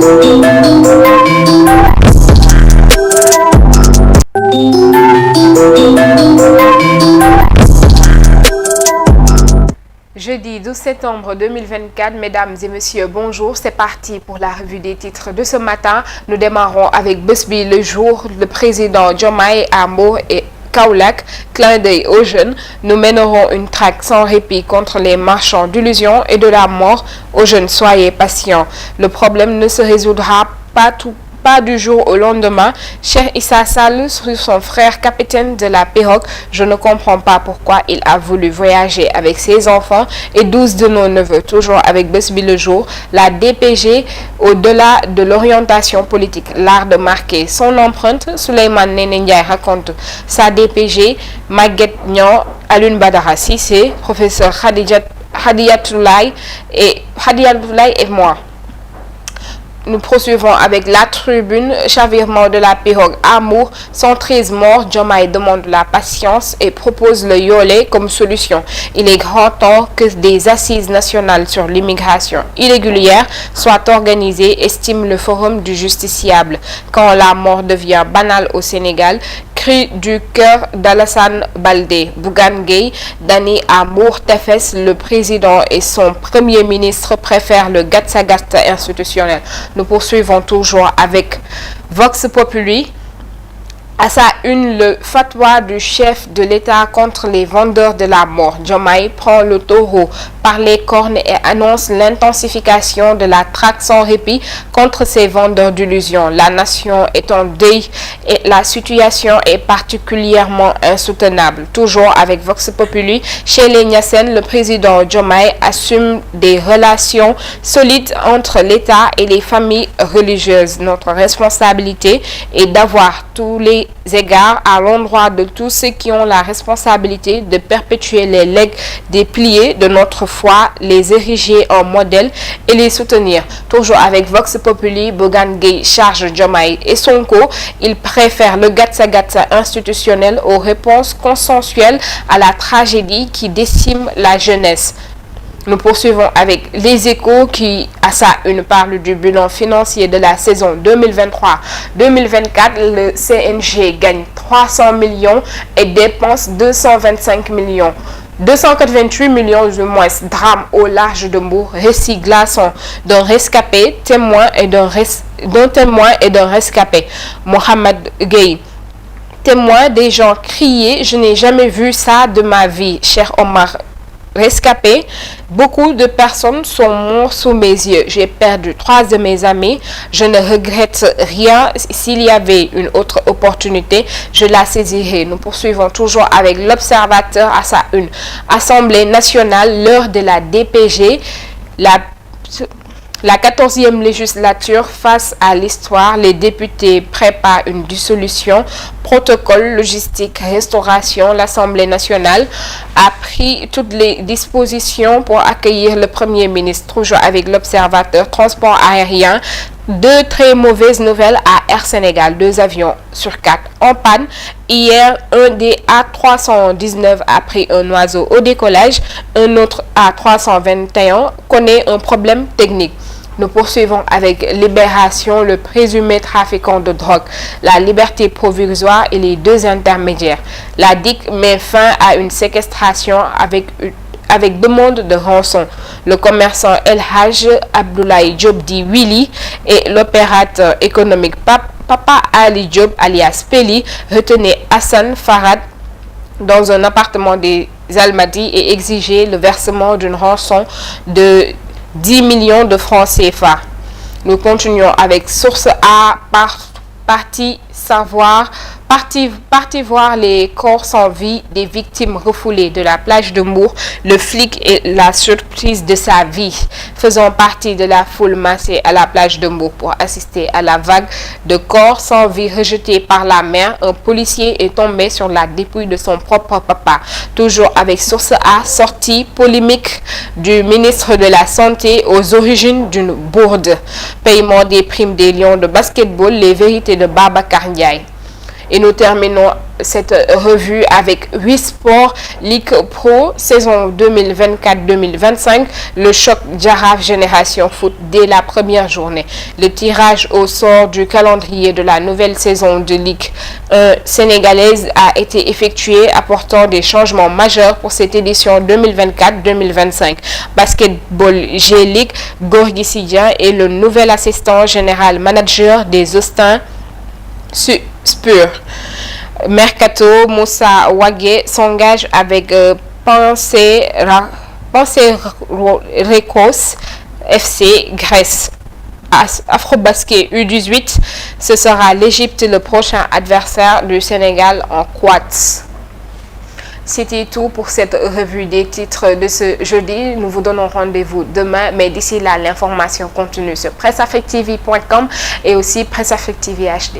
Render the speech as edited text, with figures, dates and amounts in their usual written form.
Jeudi 12 septembre 2024, mesdames et messieurs, bonjour, c'est parti pour la revue des titres de ce matin. Nous démarrons avec Busby le jour, le président Diomaye à Mbour et Kaolack, clin d'œil aux jeunes. Nous mènerons une traque sans répit contre les marchands d'illusions et de la mort. Aux jeunes, soyez patients. Le problème ne se résoudra pas du jour au lendemain. Cher Issa Sall sur son frère capitaine de la pirogue. Je ne comprends pas pourquoi il a voulu voyager avec ses enfants et 12 de nos neveux. Toujours avec Busby le jour, la DPG au-delà de l'orientation politique, l'art de marquer son empreinte. Souleymane Ndéné Ndiaye raconte sa DPG. Maguette Niang, Alioune Badara Cissé, professeur Hadiatoulaye et moi. Nous poursuivons avec la tribune, chavirement de la pirogue Amour, 113 morts, Diomaye demande la patience et propose le yolet comme solution. Il est grand temps que des assises nationales sur l'immigration irrégulière soient organisées, estime le forum du justiciable. Quand la mort devient banale au Sénégal, cri du cœur d'Alassane Baldé, Bougane Gueye, Dany Amour Tefes, le président et son premier ministre préfèrent le gatsa-gatsa institutionnel. Nous poursuivons toujours avec Vox Populi. À sa une, le fatwa du chef de l'État contre les vendeurs de la mort. Diomaye prend le taureau par les cornes et annonce l'intensification de la traque sans répit contre ces vendeurs d'illusions. La nation est en deuil et la situation est particulièrement insoutenable. Toujours avec Vox Populi, chez les Niassène, le président Diomaye assume des relations solides entre l'État et les familles religieuses. Notre responsabilité est d'avoir tous les égards à l'endroit de tous ceux qui ont la responsabilité de perpétuer les legs dépliés de notre foi, les ériger en modèle et les soutenir. Toujours avec Vox Populi, Bougane Gueye charge Diomaye et Sonko. Il préfère le gatsa-gatsa institutionnel aux réponses consensuelles à la tragédie qui décime la jeunesse. Nous poursuivons avec les Échos qui, à sa une, parle du bilan financier de la saison 2023-2024. Le CNG gagne 300 millions et dépense 225 millions. 288 millions du moins. Drame au large de Mbour, récit glaçant d'un rescapé, témoin et d'un rescapé. Mohamed Gueye. Témoin, des gens criaient, je n'ai jamais vu ça de ma vie. Cher Omar rescapé, beaucoup de personnes sont mortes sous mes yeux. J'ai perdu 3 de mes amis. Je ne regrette rien. S'il y avait une autre opportunité, je la saisirais. Nous poursuivons toujours avec l'Observateur à sa une. Assemblée nationale, l'heure de la DPG. La 14e législature face à l'histoire, les députés préparent une dissolution, protocole, logistique, restauration. L'Assemblée nationale a pris toutes les dispositions pour accueillir le Premier ministre. Toujours avec l'Observateur, transport aérien. 2 très mauvaises nouvelles à Air Sénégal. 2 avions sur 4 en panne. Hier, un des A319 a pris un oiseau au décollage. Un autre A321 connaît un problème technique. Nous poursuivons avec Libération, le présumé trafiquant de drogue, la liberté provisoire et les 2 intermédiaires. La DIC met fin à une séquestration avec demande de rançon. Le commerçant El Hadj Abdoulaye Diop dit Willy et l'opérateur économique Papa Ali Diop alias Peli retenait Hassan Farad dans un appartement des Almadies et exigeait le versement d'une rançon de 10 millions de francs CFA. Nous continuons avec Source A, partie voir les corps sans vie des victimes refoulées de la plage de Mbour. Le flic et la surprise de sa vie. Faisant partie de la foule massée à la plage de Mbour pour assister à la vague de corps sans vie rejetés par la mer, un policier est tombé sur la dépouille de son propre papa. Toujours avec Source A, sortie polémique du ministre de la Santé aux origines d'une bourde. Paiement des primes des Lions de basketball, les vérités de Babacar Ndiaye. Et nous terminons cette revue avec 8 sports. Ligue Pro saison 2024-2025, le choc Jaraaf Génération Foot dès la première journée. Le tirage au sort du calendrier de la nouvelle saison de Ligue 1 sénégalaise a été effectué, apportant des changements majeurs pour cette édition 2024-2025. Basketball G-League, Gorgui Sidian est le nouvel assistant général manager des Austin Spurs. Mercato, Moussa Wagué s'engage avec Pensée Recos FC Grèce. Afrobasket U18, ce sera l'Égypte le prochain adversaire du Sénégal en quads. C'était tout pour cette revue des titres de ce jeudi. Nous vous donnons rendez-vous demain, mais d'ici là, l'information continue sur presseafrictv.com et aussi presseafrictv HD.